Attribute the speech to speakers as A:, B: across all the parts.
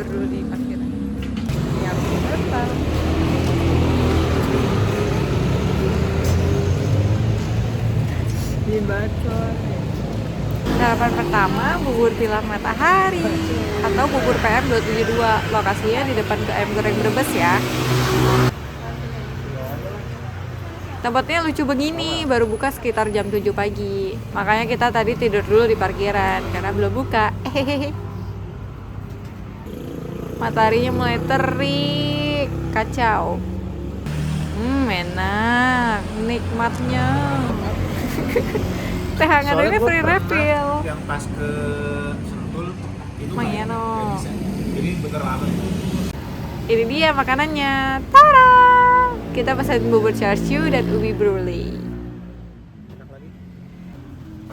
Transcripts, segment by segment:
A: tidur dulu di parkiran. Ya, betul. Dingin banget coy. Sarapan pertama bubur tilam matahari atau bubur PM 272. Lokasinya di depan KM Goreng Brebes ya. Tempatnya lucu begini, baru buka sekitar jam 7 pagi. Makanya kita tadi tidur dulu di parkiran karena belum buka. Mataharinya mulai terik, kacau. Enak, nikmatnya. Teh hangat ini free refill.
B: Yang pas ke Sentul itu
A: Mangeno.
B: Jadi bener lama.
A: Ini dia makanannya. Tada! Kita pesan bubur char siu dan ubi brulee.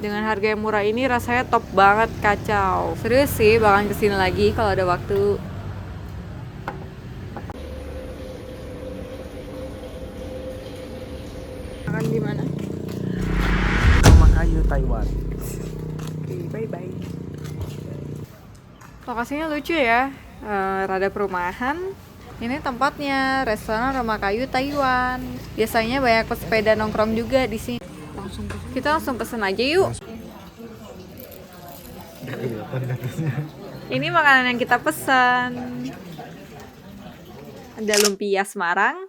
A: Dengan harga yang murah ini rasanya top banget, kacau. Serius sih, bakalan kesini lagi kalau ada waktu. Makan di mana?
B: Rumah Kayu Taiwan.
A: Oke, bye-bye. Lokasinya lucu ya, rada perumahan. Ini tempatnya, restoran Rumah Kayu Taiwan. Biasanya banyak pesepeda nongkrong juga di sini. Kita langsung pesen aja yuk. Ini makanan yang kita pesan. Ada lumpia Semarang.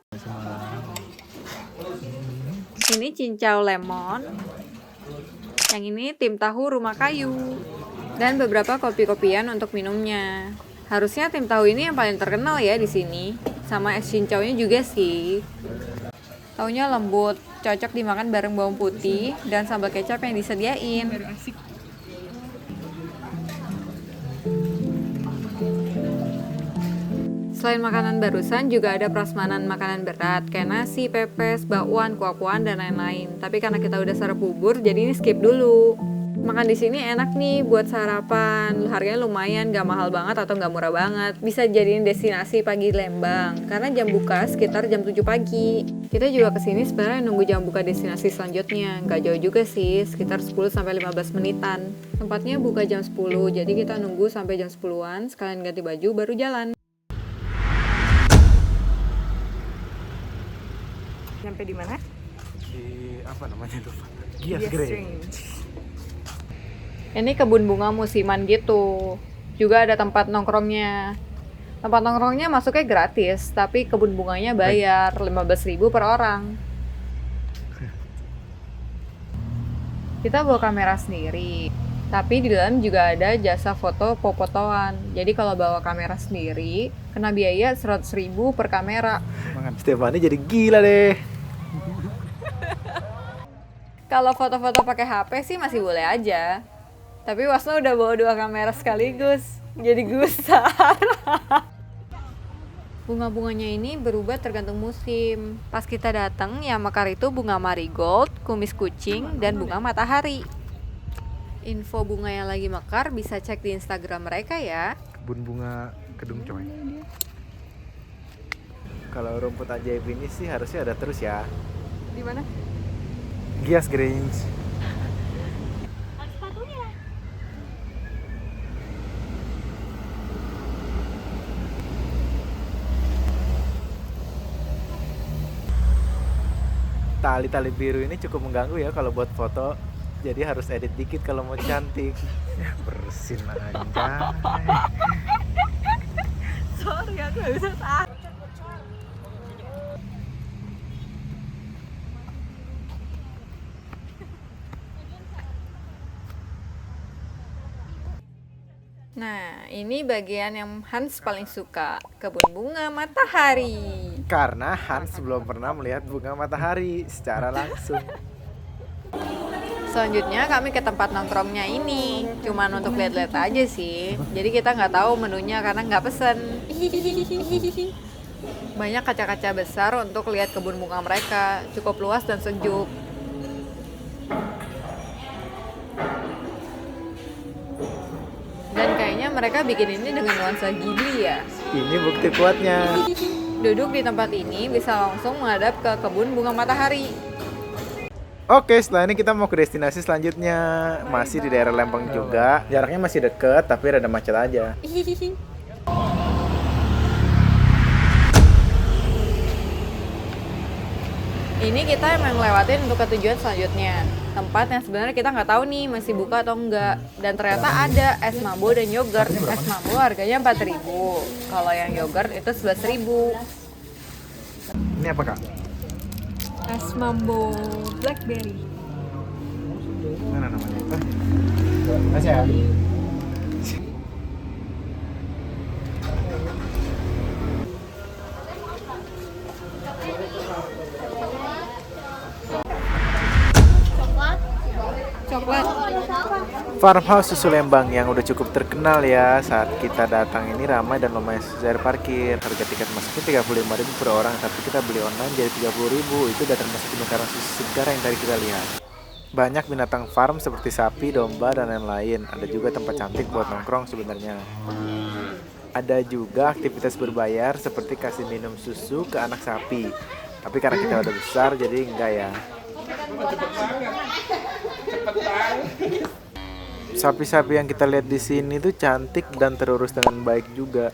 A: Ini cincau lemon. Yang ini tim tahu Rumah Kayu. Dan beberapa kopi-kopian untuk minumnya. Harusnya tim tahu ini yang paling terkenal ya di sini. Sama es cincaunya juga sih. Taunya lembut, cocok dimakan bareng bawang putih dan sambal kecap yang disediain. Selain makanan barusan juga ada prasmanan makanan berat kayak nasi, pepes, bakwan, kuah-kuahan dan lain-lain. Tapi karena kita udah sarapan bubur, jadi ini skip dulu. Makan di sini enak nih buat sarapan. Harganya lumayan, gak mahal banget atau gak murah banget. Bisa jadiin destinasi pagi Lembang karena jam buka sekitar jam 7 pagi. Kita juga kesini sebenarnya nunggu jam buka destinasi selanjutnya. Gak jauh juga sih, sekitar 10-15 menitan. Tempatnya buka jam 10, jadi kita nunggu sampai jam 10-an, sekalian ganti baju baru jalan. Sampai di mana?
B: Di apa namanya lupa. Gias Green.
A: Ini kebun bunga musiman gitu. Juga ada tempat nongkrongnya. Tempat nongkrongnya masuknya gratis, tapi kebun bunganya bayar 15.000 per orang. Kita bawa kamera sendiri. Tapi di dalam juga ada jasa foto popotoan. Jadi kalau bawa kamera sendiri, kena biaya 100.000 per kamera.
B: Stefani jadi gila deh.
A: Kalau foto-foto pakai HP sih masih boleh aja. Tapi Wasno udah bawa 2 kamera sekaligus, jadi gusar. Bunga-bunganya ini berubah tergantung musim. Pas kita datang, yang mekar itu bunga marigold, kumis kucing, dan bunga matahari. Info bunga yang lagi mekar bisa cek di Instagram mereka ya.
B: Kebun bunga Kedung Coy. Kalau rumput ajaib ini sih harusnya ada terus ya.
A: Di mana?
B: Gias Grange. Tali-tali biru ini cukup mengganggu ya kalau buat foto. Jadi harus edit dikit kalau mau cantik. Bersin aja.
A: Sorry, aku gak bisa tahan. Nah, ini bagian yang Hans paling suka, kebun bunga matahari.
B: Karena Hans belum pernah melihat bunga matahari secara langsung.
A: Selanjutnya kami ke tempat nongkrongnya ini, cuman untuk lihat-lihat aja sih. Jadi kita nggak tahu menunya karena nggak pesen. Banyak kaca-kaca besar untuk lihat kebun bunga mereka, cukup luas dan sejuk. Dan kayaknya mereka bikin ini dengan nuansa Ghibli ya.
B: Ini bukti kuatnya.
A: Duduk di tempat ini bisa langsung menghadap ke kebun bunga matahari.
B: Oke, setelah ini kita mau ke destinasi selanjutnya. Masih di daerah Lembang juga. Jaraknya masih deket, tapi rada macet aja.
A: Ini kita emang lewatin untuk ke tujuan selanjutnya. Tempat yang sebenarnya kita nggak tahu nih masih buka atau enggak. Dan ternyata ada es mambo dan yogurt. Es mambo harganya 4.000. Kalau yang yogurt itu 11.000.
B: Ini apa kak?
A: Es mambo blackberry.
B: Mana namanya? Masih ya?
A: Coklat.
B: Farmhouse susu Lembang yang udah cukup terkenal ya. Saat kita datang ini ramai dan lumayan susah parkir. Harga tiket masuknya 35.000 per orang, tapi kita beli online jadi 30.000. Itu udah termasuk penyegaran susu segar yang tadi kita lihat. Banyak binatang farm seperti sapi, domba, dan lain-lain. Ada juga tempat cantik buat nongkrong sebenarnya. Ada juga aktivitas berbayar seperti kasih minum susu ke anak sapi. Tapi karena kita udah besar jadi enggak ya. Sapi-sapi yang kita lihat di sini tuh cantik dan terurus dengan baik juga.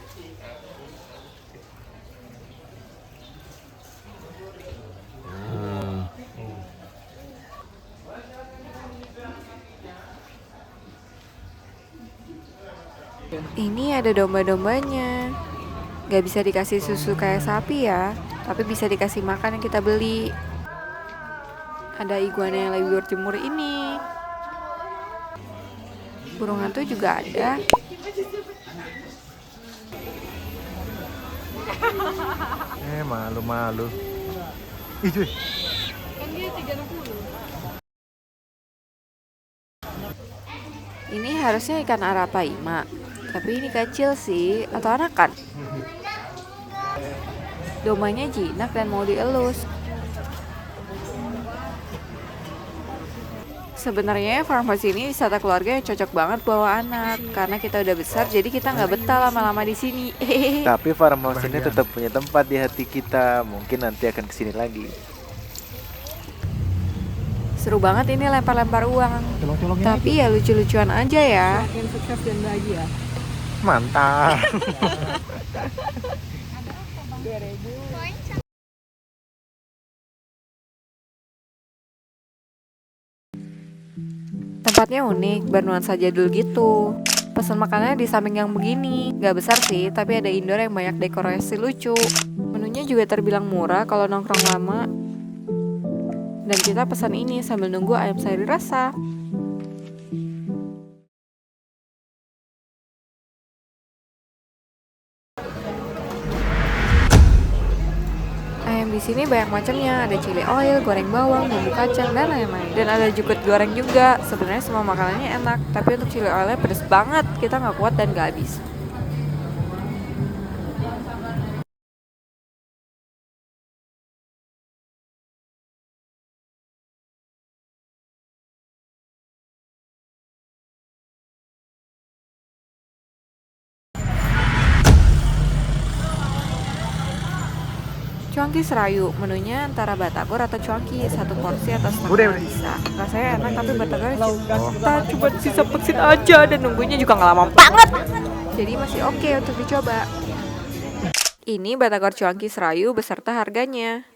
A: Ini ada domba-dombanya. Gak bisa dikasih susu kayak sapi ya, tapi bisa dikasih makan yang kita beli. Ada iguana yang lagi berjemur ini. Burung hantu juga ada.
B: Malu-malu. Ih cuy.
A: Ini harusnya ikan arapaima, tapi ini kecil sih, atau anakan. Dombanya jinak dan mau dielus. Sebenarnya farmhouse ini wisata keluarga yang cocok banget bawa anak, karena kita udah besar jadi kita nggak betah lama-lama di sini.
B: Tapi farmhouse ini tetap punya tempat di hati kita. Mungkin nanti akan kesini lagi.
A: Seru banget ini lempar-lempar uang. Tapi ya lucu-lucuan aja ya.
C: Makin sukses dan bahagia.
B: Mantap.
A: Tempatnya unik, bernuansa jadul gitu. Pesan makanannya di samping yang begini. Gak besar sih, tapi ada indoor yang banyak dekorasi lucu. Menunya juga terbilang murah kalau nongkrong lama. Dan kita pesan ini sambil nunggu ayam sari rasa. Ayam di sini banyak macamnya, ada chili oil, goreng bawang, bumbu kacang, dan lain-lain. Dan ada jukut goreng juga. Sebenarnya semua makanannya enak, tapi untuk chili oilnya pedes banget. Kita nggak kuat dan nggak habis. Cuanki serayu, menunya antara batagor atau cuanki, satu porsi atau setengah bisa. Rasanya enak tapi batagor kita coba sisa peksin aja dan nunggunya juga nggak lama banget. Jadi masih oke untuk dicoba. Ini batagor cuanki serayu beserta harganya.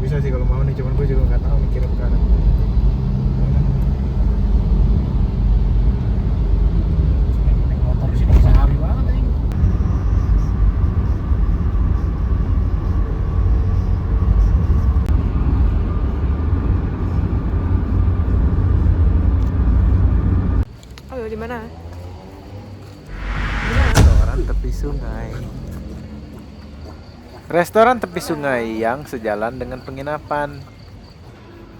B: Bisa sih kalau mau nih, cuman gue juga nggak tahu mikirin ke kanan. Motor di sini sehari banget ini.
A: Ayo di mana?
B: Restoran tepi sungai. Restoran tepi sungai yang sejalan dengan penginapan.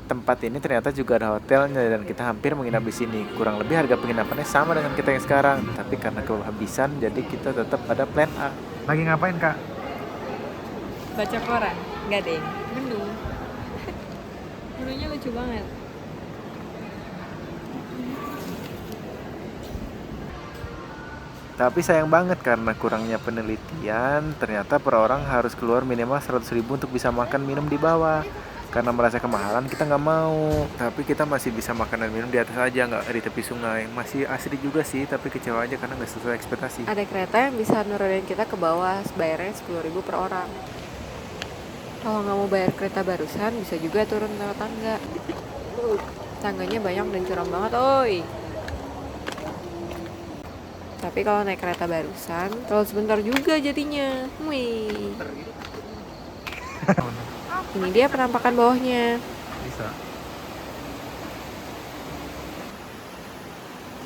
B: Tempat ini ternyata juga ada hotelnya dan kita hampir menginap di sini. Kurang lebih harga penginapannya sama dengan kita yang sekarang, tapi karena kehabisan jadi kita tetap pada plan A. Lagi ngapain kak?
C: Baca koran, nggak deh. Menu. Menunya lucu banget.
B: Tapi sayang banget karena kurangnya penelitian, ternyata per orang harus keluar minimal 100.000 untuk bisa makan minum di bawah. Karena merasa kemahalan kita nggak mau, tapi kita masih bisa makan dan minum di atas aja, nggak di tepi sungai. Masih asri juga sih, tapi kecewa aja karena nggak sesuai ekspektasi.
A: Ada kereta yang bisa nurunin kita ke bawah, bayarnya 10.000 per orang. Kalau nggak mau bayar kereta barusan, bisa juga turun lewat tangga. Tangganya banyak dan curam banget, oi. Tapi kalau naik kereta barusan, terlalu sebentar juga jadinya. Wih. Ini dia penampakan bawahnya.
B: Bisa.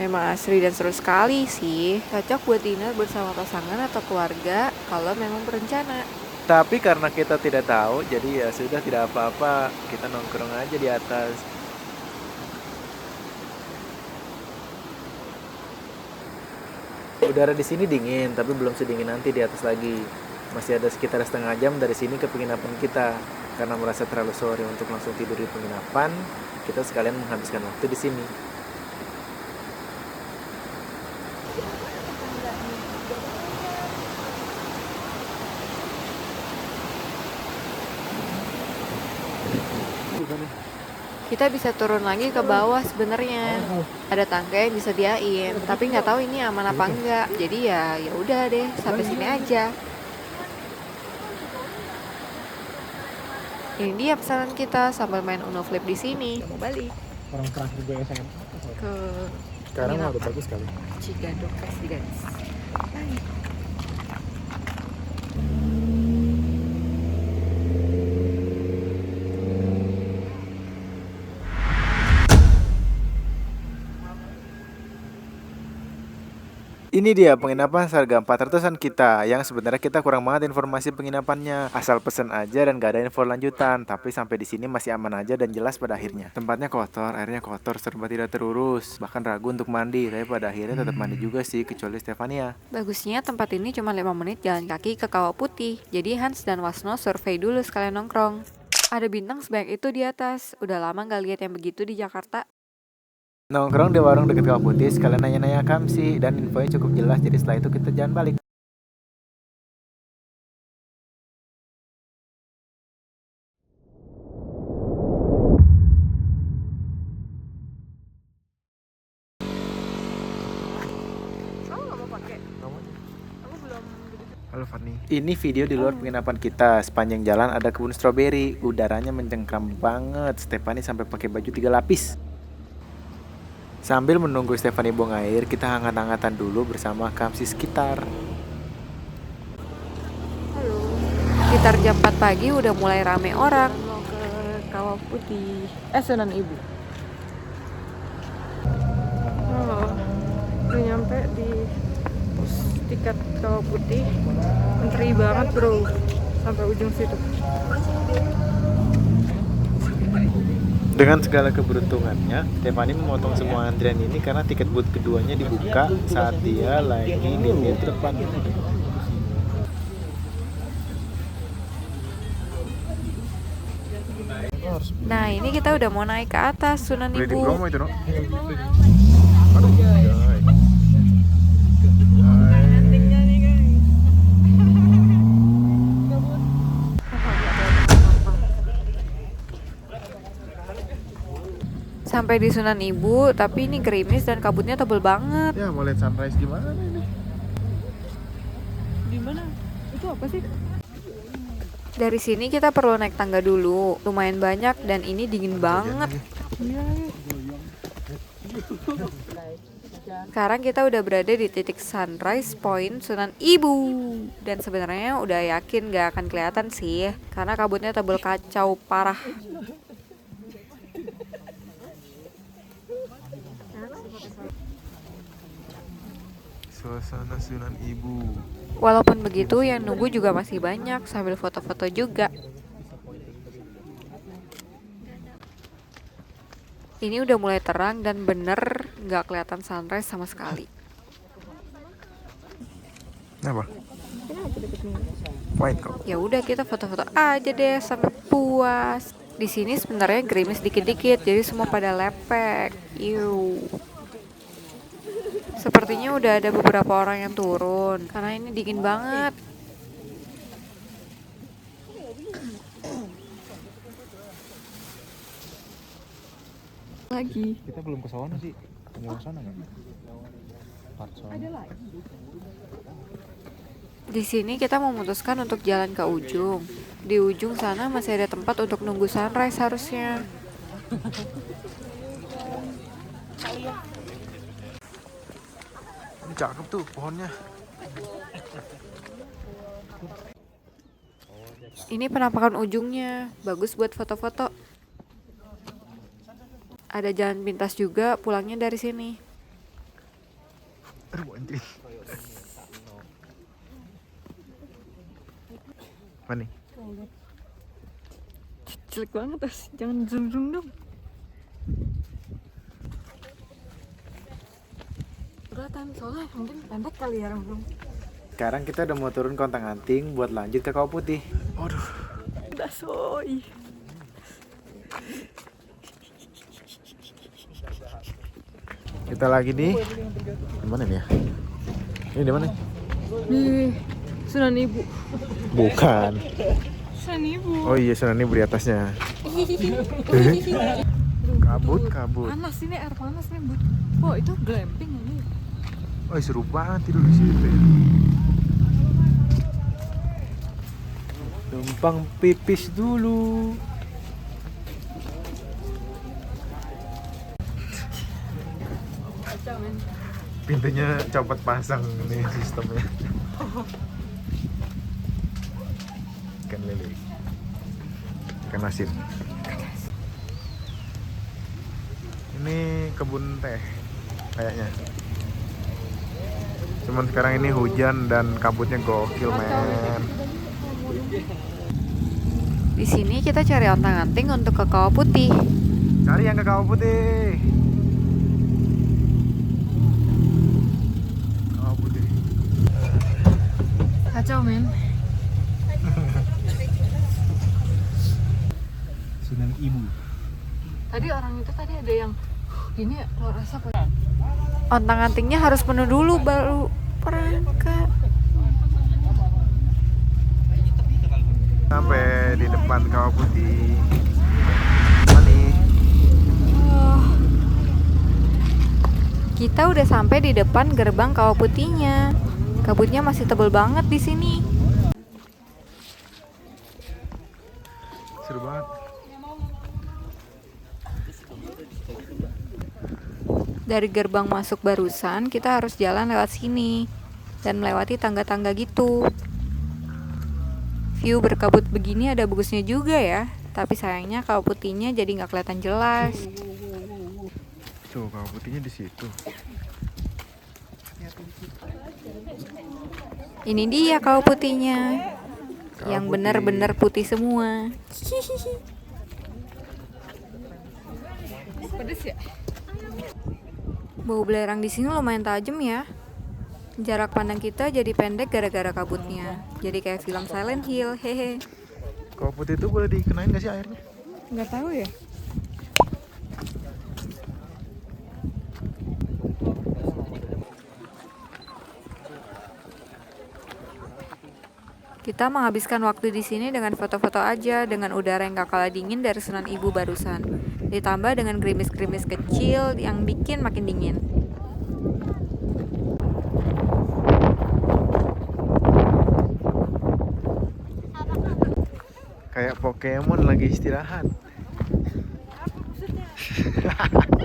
A: Memang asri dan seru sekali sih. Cocok buat dinner bersama pasangan atau keluarga kalau memang berencana.
B: Tapi karena kita tidak tahu, jadi ya sudah, tidak apa-apa. Kita nongkrong aja di atas. Udara di sini dingin, tapi belum sedingin nanti di atas lagi. Masih ada sekitar setengah jam dari sini ke penginapan kita. Karena merasa terlalu sore untuk langsung tidur di penginapan, kita sekalian menghabiskan waktu di sini.
A: Kita bisa turun lagi ke bawah sebenarnya. Ada tangga yang bisa disediain, tapi nggak tahu ini aman apa enggak. Jadi ya udah deh, sampai sini aja. Ini dia pesanan kita sambil main Uno Flip di sini. Mau balik
B: Orang terakhir gue SMA
A: ke
B: sekarang udah bagus sekali.
A: Cigadok kasih guys. Bye.
B: Ini dia penginapan seharga 400-an kita, yang sebenarnya kita kurang banget informasi penginapannya. Asal pesen aja dan gak ada info lanjutan, tapi sampai di sini masih aman aja dan jelas pada akhirnya. Tempatnya kotor, airnya kotor, serba tidak terurus. Bahkan ragu untuk mandi, tapi pada akhirnya tetap mandi juga sih, kecuali Stefania.
A: Bagusnya tempat ini cuma 5 menit jalan kaki ke Kawah Putih. Jadi Hans dan Wasno survei dulu sekalian nongkrong. Ada bintang sebanyak itu di atas. Udah lama gak lihat yang begitu di Jakarta.
B: Nongkrong di warung dekat Kawah Putih, sekalian nanya-nanya Kamsi, dan infonya cukup jelas, jadi setelah itu kita jalan balik. Halo Fanny. Ini video di luar penginapan kita. Sepanjang jalan ada kebun stroberi. Udaranya mencengkram banget. Stefani sampai pakai baju 3 lapis. Sambil menunggu Stefani buang air, kita hangat-hangatan dulu bersama Kamsi sekitar.
A: Halo. Sekitar jam 4 pagi udah mulai rame orang. Mau ke Kawah Putih.
C: Sunan Ibu. Oh, udah nyampe di pos tiket Kawah Putih. Antri banget bro, sampai ujung situ.
B: Dengan segala keberuntungannya, Stefani memotong semua antrian ini karena tiket booth keduanya dibuka saat dia lagi di booth depan.
A: Nah ini kita udah mau naik ke atas Sunan Ibu.
B: Itu, no?
A: Sampai di Sunan Ibu, tapi ini gerimis dan kabutnya tebel banget.
B: Ya, mau lihat sunrise gimana ini?
C: Di mana? Itu apa sih?
A: Dari sini kita perlu naik tangga dulu. Lumayan banyak dan ini dingin banget. Sekarang kita udah berada di titik sunrise point Sunan Ibu. Dan sebenarnya udah yakin gak akan kelihatan sih, karena kabutnya tebel kacau parah.
B: Suasana Sunan Ibu.
A: Walaupun begitu, yang nunggu juga masih banyak sambil foto-foto juga. Ini udah mulai terang dan bener gak kelihatan sunrise sama sekali.
B: Apa? White kok.
A: Ya udah kita foto-foto aja deh sampai puas. Di sini sebenarnya gerimis dikit-dikit, jadi semua pada lepek. Yuh. Sepertinya udah ada beberapa orang yang turun karena ini dingin banget.
C: lagi.
B: Kita belum ke sana sih. Mau ke sana nggak? Part sana.
A: Di sini kita memutuskan untuk jalan ke ujung. Di ujung sana masih ada tempat untuk nunggu sunrise harusnya.
B: Ini cakep tuh pohonnya.
A: Ini penampakan ujungnya, bagus buat foto-foto. Ada jalan pintas juga, pulangnya dari sini.
B: Aduh anjir. Mana nih?
C: Jelek banget Tas, jangan zoom dong. Berat soalnya mungkin pendek kali ya Rom.
B: Sekarang kita udah mau turun Kontang-Anting buat lanjut ke Kawah Putih. Aduh.
C: Udah soy.
B: Kita lagi di mana nih ya? Ini di mana?
C: Di Sunan Ibu.
B: Bukan.
C: Sunan Ibu.
B: Oh iya, Sunan Ibu di atasnya. Kabut.
C: Panas ini, air panas nih, Bu. Oh, itu glamping ini.
B: Oh, seru banget tidur di situ ya. Numpang pipis dulu.
C: Kacau men.
B: Pintunya copot pasang nih sistemnya. Ikan lele. Ikan asin. Ini kebun teh kayaknya. Cuman sekarang ini hujan dan kabutnya gokil men.
A: Di sini kita cari ontang-anting untuk ke Kawah Putih.
B: Cari yang ke Kawah Putih. Kawah Putih.
C: Kacau men.
B: Sunan Ibu.
C: Tadi orang itu tadi ada yang gini ya, keluar asap.
A: Ontang-antingnya harus penuh dulu baru berangkat.
B: Sampai di depan Kawah Putih. Mani.
A: Kita udah sampai di depan gerbang Kawah Putihnya. Kabutnya masih tebel banget di sini.
B: Seru banget.
A: Dari gerbang masuk barusan, kita harus jalan lewat sini dan melewati tangga-tangga gitu. View berkabut begini ada bagusnya juga ya, tapi sayangnya Kawah Putihnya jadi nggak kelihatan jelas.
B: Tuh, Kawah Putihnya di situ.
A: Ini dia Kawah Putihnya,
B: Kawah
A: yang
B: Putih.
A: benar-benar putih semua.
C: Pedes ya?
A: Bau belerang di sini lumayan tajam ya. Jarak pandang kita jadi pendek gara-gara kabutnya. Jadi kayak film Silent Hill, hehe.
B: Kawah Putih itu boleh dikenain gak sih airnya?
C: Nggak tahu ya.
A: Kita menghabiskan waktu di sini dengan foto-foto aja, dengan udara yang gak kalah dingin dari Sunan Ibu barusan. Ditambah dengan gerimis-gerimis kecil yang bikin makin dingin.
B: Kayak Pokemon lagi istirahat.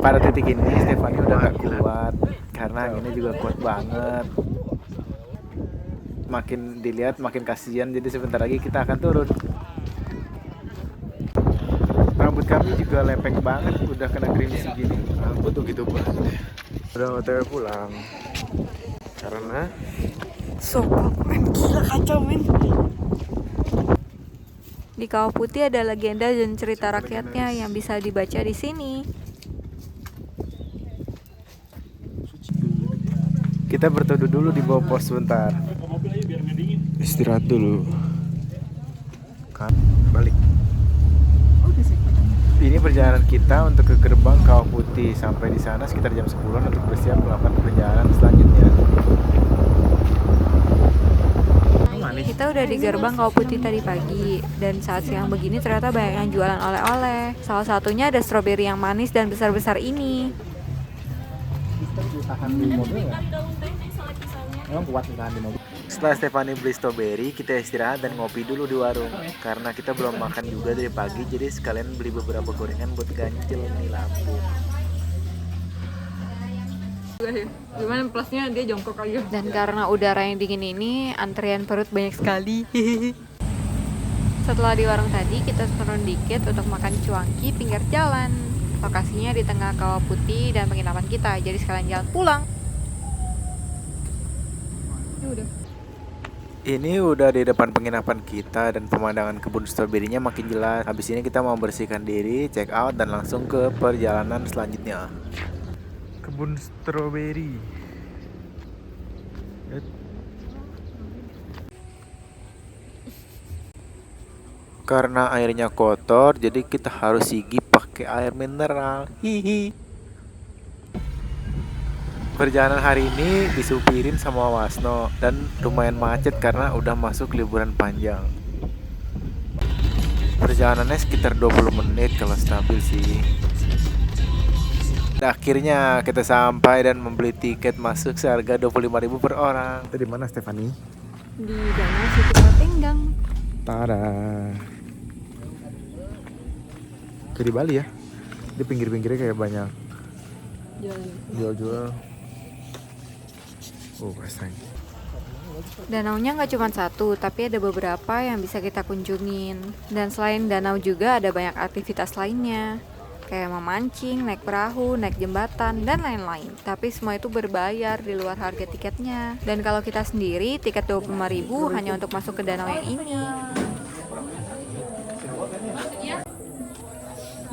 B: Pada titik ini Stefani udah gak kuat karena anginnya juga kuat banget. Makin dilihat makin kasihan, jadi sebentar lagi kita akan turun. Rambut kami juga lepek banget, udah kena gerimis segini. Rambut tuh gitu banget. Udah OTW pulang karena
C: Sokok men, gila kacau men.
A: Di Kawah Putih ada legenda dan cerita rakyatnya yang bisa dibaca di sini.
B: kita berteduh dulu di bawah pos sebentar. Istirahat dulu. Kan balik. Ini perjalanan kita untuk ke gerbang Kawah Putih. Sampai di sana sekitar jam 10 untuk bersiap melakukan perjalanan selanjutnya.
A: Kita udah udah di gerbang Kawah Putih tadi pagi, dan saat siang begini ternyata banyak yang jualan oleh-oleh. Salah satunya ada stroberi yang manis dan besar-besar ini.
B: Setelah Stefani beli stroberi, kita istirahat dan ngopi dulu di warung. Karena kita belum makan juga dari pagi, jadi sekalian beli beberapa gorengan buat ganjel di lambung.
C: Gimana plusnya dia jongkok aja.
A: Dan karena udara yang dingin ini, antrian perut banyak sekali. Setelah di warung tadi, kita turun dikit untuk makan cuangki pinggir jalan. Lokasinya di tengah Kawah Putih dan penginapan kita, jadi sekalian jalan pulang.
B: Ini udah di depan penginapan kita dan pemandangan kebun stroberinya makin jelas. Habis ini kita mau bersihkan diri, check out dan langsung ke perjalanan selanjutnya. Kebun stroberi. Karena airnya kotor, jadi kita harus sigi pakai air mineral. Hihi. Perjalanan hari ini disupirin sama Wasno dan lumayan macet karena udah masuk liburan panjang. Perjalanannya sekitar 20 menit kalau stabil sih. Dan akhirnya kita sampai dan membeli tiket masuk seharga 25.000 per orang. Itu di mana, Stefani?
A: Di Danau Situ Patenggang.
B: Tada. Kayak di Bali ya. Di pinggir-pinggirnya kayak banyak jual-jual. Oh, keren.
A: Danaunya nggak cuma satu, tapi ada beberapa yang bisa kita kunjungin. Dan selain danau juga ada banyak aktivitas lainnya, kayak memancing, naik perahu, naik jembatan, dan lain-lain. Tapi semua itu berbayar di luar harga tiketnya. Dan kalau kita sendiri, tiket 25.000 hanya untuk masuk ke danau yang ini.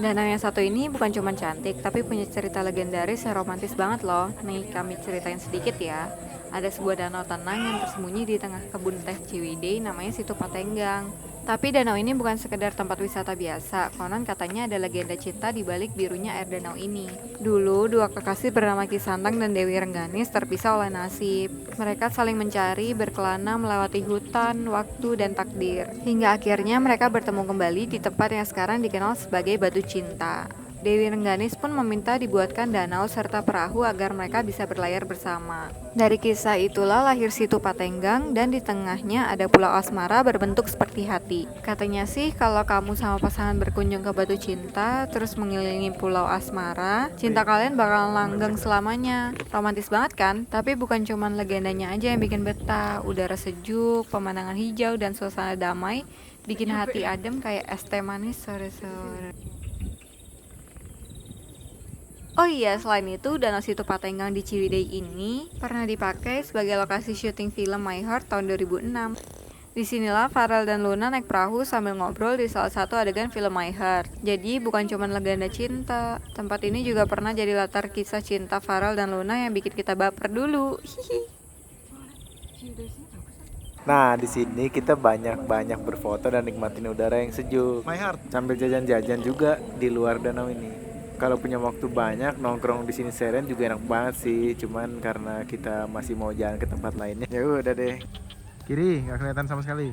A: Danau yang satu ini bukan cuma cantik, tapi punya cerita legendaris yang romantis banget loh. Nih kami ceritain sedikit ya. Ada sebuah danau tenang yang tersembunyi di tengah kebun teh Ciwidey, namanya Situ Patenggang. Tapi danau ini bukan sekedar tempat wisata biasa, konon katanya ada legenda cinta di balik birunya air danau ini. Dulu, dua kekasih bernama Ki Santang dan Dewi Rengganis terpisah oleh nasib. Mereka saling mencari, berkelana melewati hutan, waktu, dan takdir. Hingga akhirnya mereka bertemu kembali di tempat yang sekarang dikenal sebagai Batu Cinta. Dewi Rengganis pun meminta dibuatkan danau serta perahu agar mereka bisa berlayar bersama. Dari kisah itulah lahir Situ Patenggang dan di tengahnya ada pulau asmara berbentuk seperti hati. Katanya sih kalau kamu sama pasangan berkunjung ke Batu Cinta terus mengelilingi pulau asmara, cinta kalian bakalan langgeng selamanya. Romantis banget kan? Tapi bukan cuman legendanya aja yang bikin betah. Udara sejuk, pemandangan hijau dan suasana damai bikin hati adem kayak es teh manis sore-sore. Oh iya, selain itu, Danau Situ Patenggang di Ciwidey ini pernah dipakai sebagai lokasi syuting film My Heart tahun 2006. Disinilah Farel dan Luna naik perahu sambil ngobrol di salah satu adegan film My Heart. Jadi bukan cuma legenda cinta, tempat ini juga pernah jadi latar kisah cinta Farel dan Luna yang bikin kita baper dulu.
B: Nah, di sini kita banyak berfoto dan nikmatin udara yang sejuk. My Heart. Sambil jajan-jajan juga di luar danau ini. Kalau punya waktu banyak nongkrong di sini seren juga enak banget sih. Cuman karena kita masih mau jalan ke tempat lainnya. Ya udah deh. Kiri nggak kelihatan sama sekali.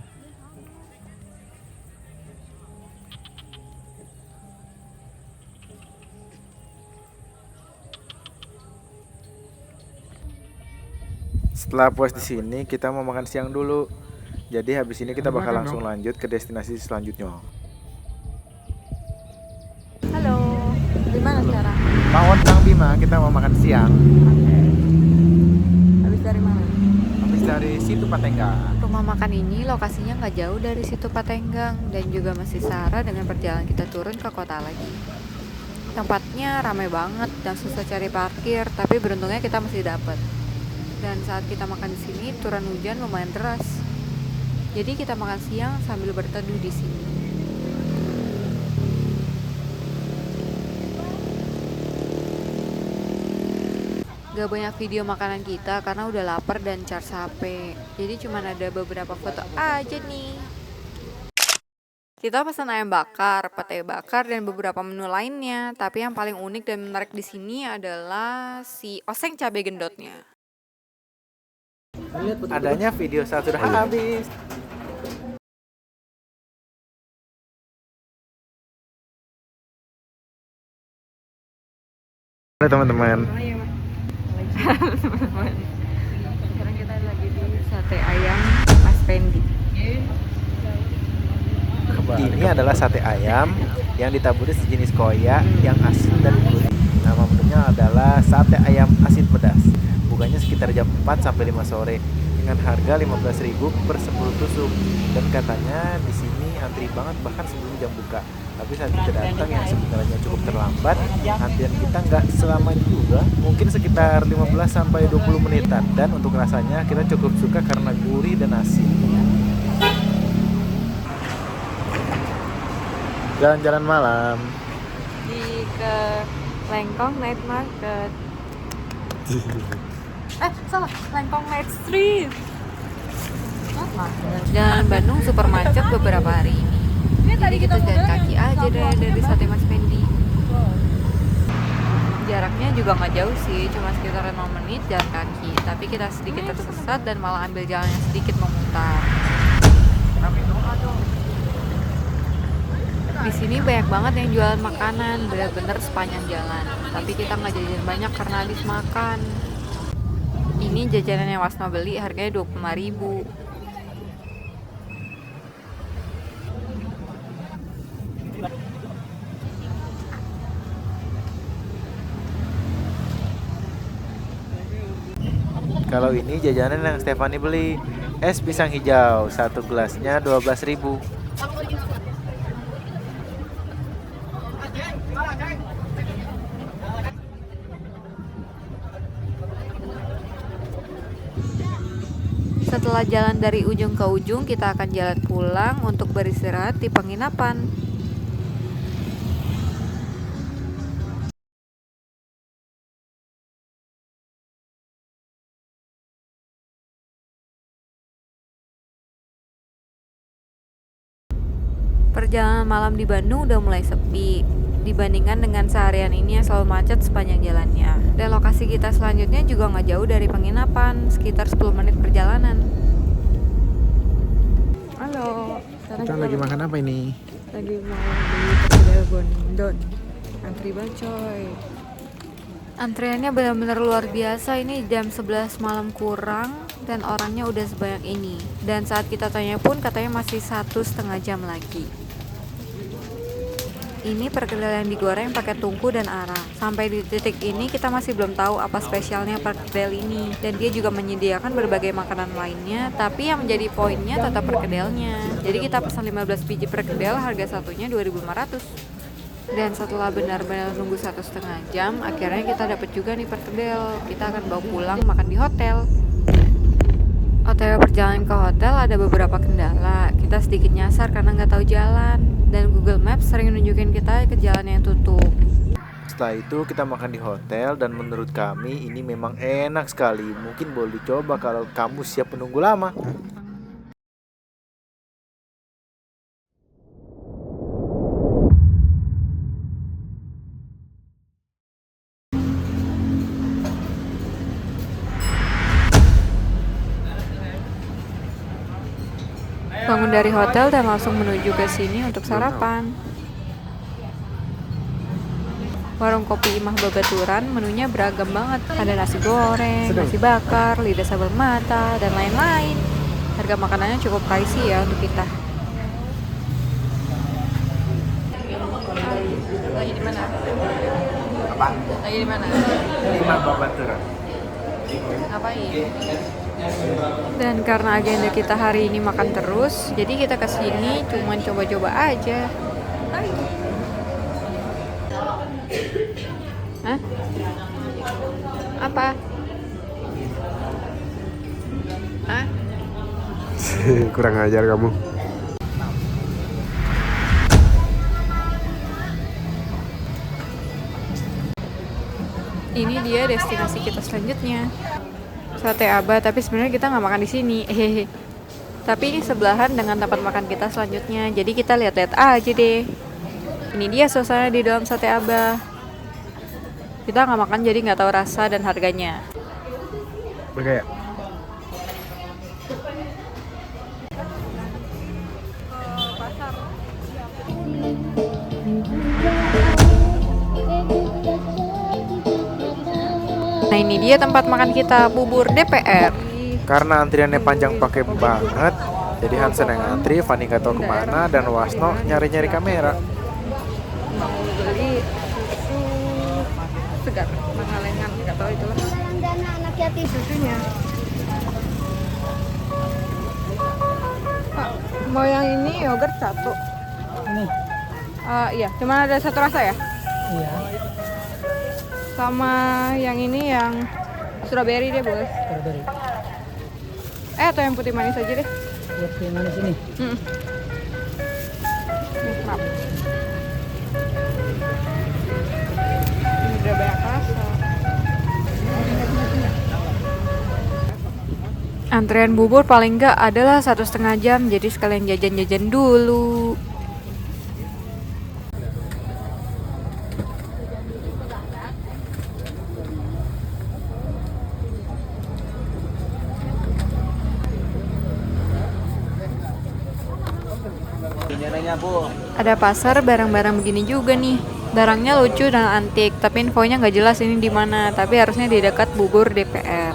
B: Setelah puas di sini, kita mau makan siang dulu. Jadi habis ini kita bakal langsung lanjut ke destinasi selanjutnya.
A: Halo, gimana sekarang?
B: Pawon Kang Bima, kita mau makan siang.
A: Habis dari mana?
B: Habis dari Situ Patenggang.
A: Rumah makan ini lokasinya nggak jauh dari Situ Patenggang dan juga masih setara dengan perjalanan kita turun ke kota lagi. Tempatnya ramai banget dan susah cari parkir, tapi beruntungnya kita masih dapet. Dan saat kita makan di sini, turun hujan lumayan deras. Jadi kita makan siang sambil berteduh di sini. Gak banyak video makanan kita karena udah lapar dan charge HP. Jadi cuma ada beberapa foto aja nih. Kita pesan ayam bakar, pete bakar, dan beberapa menu lainnya. Tapi yang paling unik dan menarik di sini adalah si oseng cabai gendotnya.
B: Adanya video saat sudah habis. teman-teman?
A: Teman-teman, sekarang kita lagi di sate ayam Mas Pendi.
B: Ini adalah sate ayam yang ditaburi sejenis koya yang asin dan gurih. Nama menunya adalah sate ayam asin pedas. Bukanya sekitar jam 4 sampai 5 sore dengan harga 15.000 per 10 tusuk. Dan katanya di sini antri banget bahkan sebelum jam buka. Tapi saat kita datang yang sebenarnya cukup terlambat, antrian kita nggak selama itu juga, mungkin sekitar 15 sampai 20 menitan. Dan untuk rasanya kita cukup suka karena gurih dan asin. Jalan-jalan malam.
A: Ke Lengkong Night Market. Salah, Lengkong Night Street. Jalan Bandung super macet beberapa hari ini. Jadi kita jalan kaki aja deh dari Sate Mas Pendi. Jaraknya juga nggak jauh sih, cuma sekitar 5 menit jalan kaki. Tapi kita sedikit tersesat dan malah ambil jalan yang sedikit memutar. Di sini banyak banget yang jualan makanan, bener-bener sepanjang jalan. Tapi kita nggak jajan banyak karena habis makan. Ini jajanan yang Wasma beli harganya 25.000.
B: Kalau ini jajanan yang Stefani beli, es pisang hijau, satu gelasnya 12.000.
A: Setelah jalan dari ujung ke ujung, kita akan jalan pulang untuk beristirahat di penginapan. Perjalanan malam di Bandung udah mulai sepi dibandingkan dengan seharian ini yang selalu macet sepanjang jalannya. Dan lokasi kita selanjutnya juga nggak jauh dari penginapan, sekitar 10 menit perjalanan. Halo,
B: Kita lagi makan apa ini?
A: lagi mau beli perkedel Bondon. Antri banget coy. Antriannya benar-benar luar biasa. Ini jam 11 malam kurang dan orangnya udah sebanyak ini. Dan saat kita tanya pun katanya masih 1,5 jam lagi. Ini perkedel yang digoreng pakai tungku dan arang. Sampai di titik ini kita masih belum tahu apa spesialnya perkedel ini. Dan dia juga menyediakan berbagai makanan lainnya, tapi yang menjadi poinnya tetap perkedelnya. Jadi kita pesan 15 biji perkedel, harga satunya 2.500. Dan setelah benar-benar nunggu 1,5 jam, akhirnya kita dapat juga nih perkedel. Kita akan bawa pulang makan di hotel. OTW perjalanan ke hotel ada beberapa kendala. Kita sedikit nyasar karena nggak tahu jalan. Dan Google Maps sering nunjukin kita ke jalan yang tutup.
B: Setelah itu kita makan di hotel dan menurut kami ini memang enak sekali. Mungkin boleh dicoba kalau kamu siap menunggu lama.
A: Bangun dari hotel dan langsung menuju ke sini untuk sarapan. Warung kopi Imah Babaturan menunya beragam banget. Ada nasi goreng, nasi bakar, lidah sambal mata, dan lain-lain. Harga makanannya cukup pricey ya untuk kita. Lagi di mana?
B: Apa?
A: Lagi di mana?
B: Imah Babaturan.
A: Ngapain? Dan karena agenda kita hari ini makan terus, jadi kita kesini cuman coba-coba aja. Hah? Apa? Hah?
D: Kurang ajar kamu.
A: Ini dia destinasi kita selanjutnya. Sate Aba, tapi sebenarnya kita nggak makan di sini. Hehehe. Tapi ini sebelahan dengan tempat makan kita selanjutnya. Jadi kita lihat-lihat aja deh. Ini dia suasana di dalam Sate Aba. Kita nggak makan jadi nggak tahu rasa dan harganya.
B: Oke.
A: Nah ini dia tempat makan kita, bubur DPR.
B: Karena antriannya panjang pakai banget, jadi Hansen yang antri, Fanny gak tahu kemana, dan Wasno nyari-nyari kamera.
C: Mau beli susu segar, Mangalengan, nggak tahu itu lah.
E: Anak yatim
C: Susunya. Pak, mau yang ini yogurt satu.
F: Ini,
C: Iya, cuma ada satu rasa ya?
F: iya,
C: Sama yang ini yang strawberry deh boleh.
F: strawberry.
C: Atau yang putih manis aja deh.
F: Lihat yang manis ini.
C: Maaf. Ini udah banyak rasa.
A: Antrian bubur paling enggak adalah 1,5 jam, jadi sekalian jajan-jajan dulu. Ada pasar barang-barang begini juga nih. Barangnya lucu dan antik, tapi infonya nggak jelas ini di mana. Tapi harusnya di dekat bubur DPR.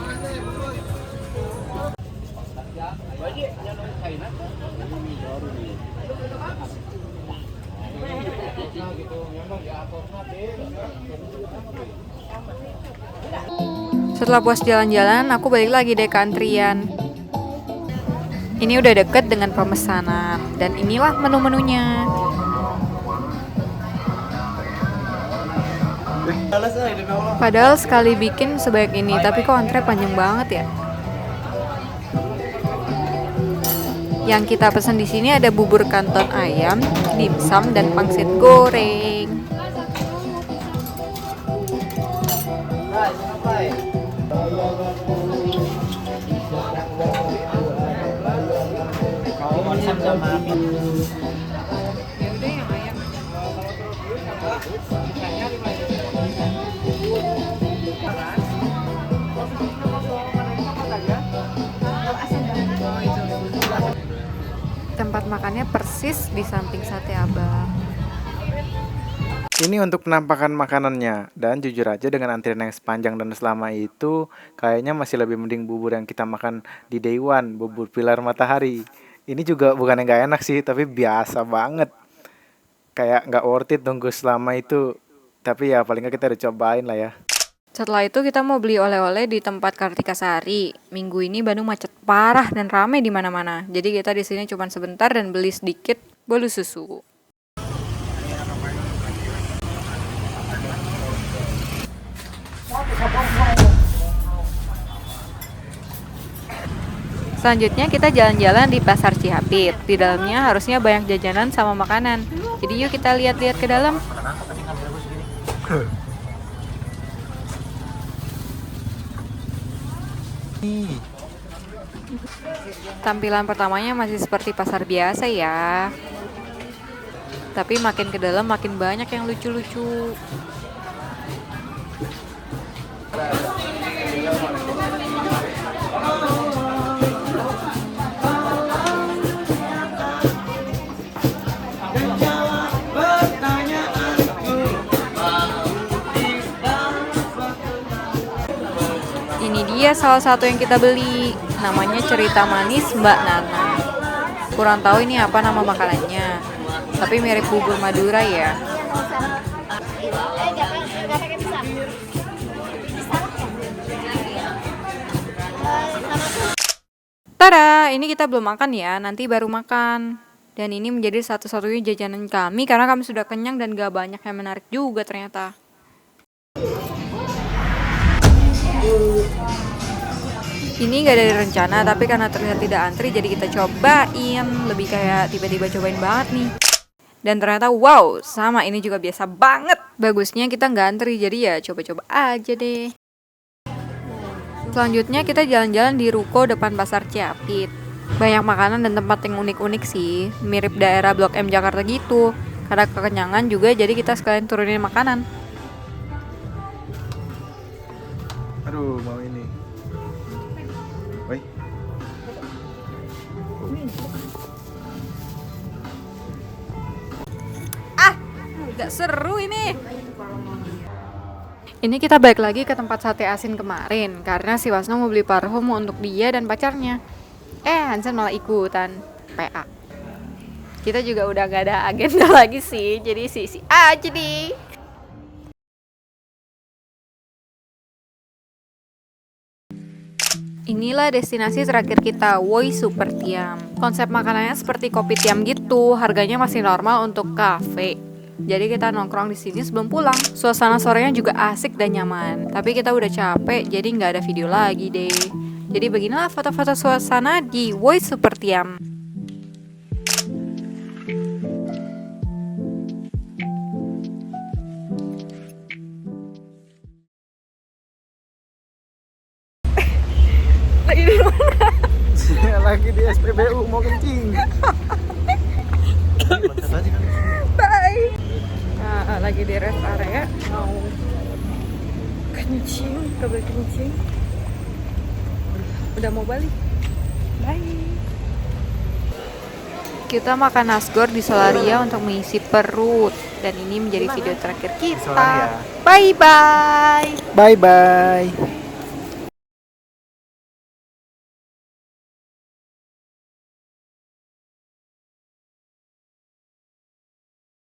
A: Setelah puas jalan-jalan, aku balik lagi deh ke antrian. Ini udah deket dengan pemesanan, dan inilah menu-menunya. Padahal sekali bikin sebanyak ini, tapi kok antre panjang banget ya. Yang kita pesan di sini ada bubur kanton ayam, dimsum, dan pangsit goreng. Tempat makannya persis di samping sate Abang.
B: Ini untuk penampakan makanannya, dan jujur aja dengan antrian yang sepanjang dan selama itu, kayaknya masih lebih mending bubur yang kita makan di Day One, bubur Pilar Matahari. Ini juga bukan yang gak enak sih, tapi biasa banget. Kayak gak worth it tunggu selama itu, tapi ya paling gak kita udah cobain lah ya.
A: Setelah itu kita mau beli oleh-oleh di tempat Kartika Sari. Minggu ini Bandung macet parah dan rame di mana-mana. Jadi kita di sini cuma sebentar dan beli sedikit bolu susu. Selanjutnya kita jalan-jalan di Pasar Cihapit. Di dalamnya harusnya banyak jajanan sama makanan. Jadi yuk kita lihat-lihat ke dalam. Tampilan pertamanya masih seperti pasar biasa ya. Tapi makin ke dalam makin banyak yang lucu-lucu. Ini dia salah satu yang kita beli. Namanya Cerita Manis Mbak Nana. Kurang tahu ini apa nama makanannya. Tapi mirip bubur Madura ya. Tada, ini kita belum makan ya, nanti baru makan. Dan ini menjadi satu-satunya jajanan kami karena kami sudah kenyang dan gak banyak yang menarik juga ternyata. Ini gak ada rencana, tapi karena terlihat tidak antri jadi kita cobain. Lebih kayak tiba-tiba cobain banget nih. Dan ternyata wow, sama ini juga biasa banget. Bagusnya kita nggak antri, jadi ya coba-coba aja deh. Selanjutnya kita jalan-jalan di ruko depan Pasar Cihapit. Banyak makanan dan tempat yang unik-unik sih. Mirip daerah Blok M Jakarta gitu. Karena kekenyangan juga jadi kita sekalian turunin makanan.
B: Aduh, mau ini. Woi.
A: Gak seru ini. Ini kita balik lagi ke tempat sate asin kemarin karena si Wasno mau beli parfum untuk dia dan pacarnya. Hansen malah ikutan PA. Kita juga udah gak ada agenda lagi sih, jadi si aja deh. Inilah destinasi terakhir kita, Woi Super Tiam. Konsep makanannya seperti kopi tiam gitu, harganya masih normal untuk kafe. Jadi kita nongkrong di sini sebelum pulang. Suasana sorenya juga asik dan nyaman. Tapi kita udah capek, jadi nggak ada video lagi deh. Jadi beginilah foto-foto suasana di Woi Super Tiam.
B: Lagi di SPBU mau kencing.
C: Bye. Nah, lagi di rest area mau kencing, kencing. Udah mau balik. Bye.
A: Kita makan nasgor di Solaria untuk mengisi perut. Dan ini menjadi video terakhir kita.
B: Solaria.
A: Bye-bye.
B: Bye bye.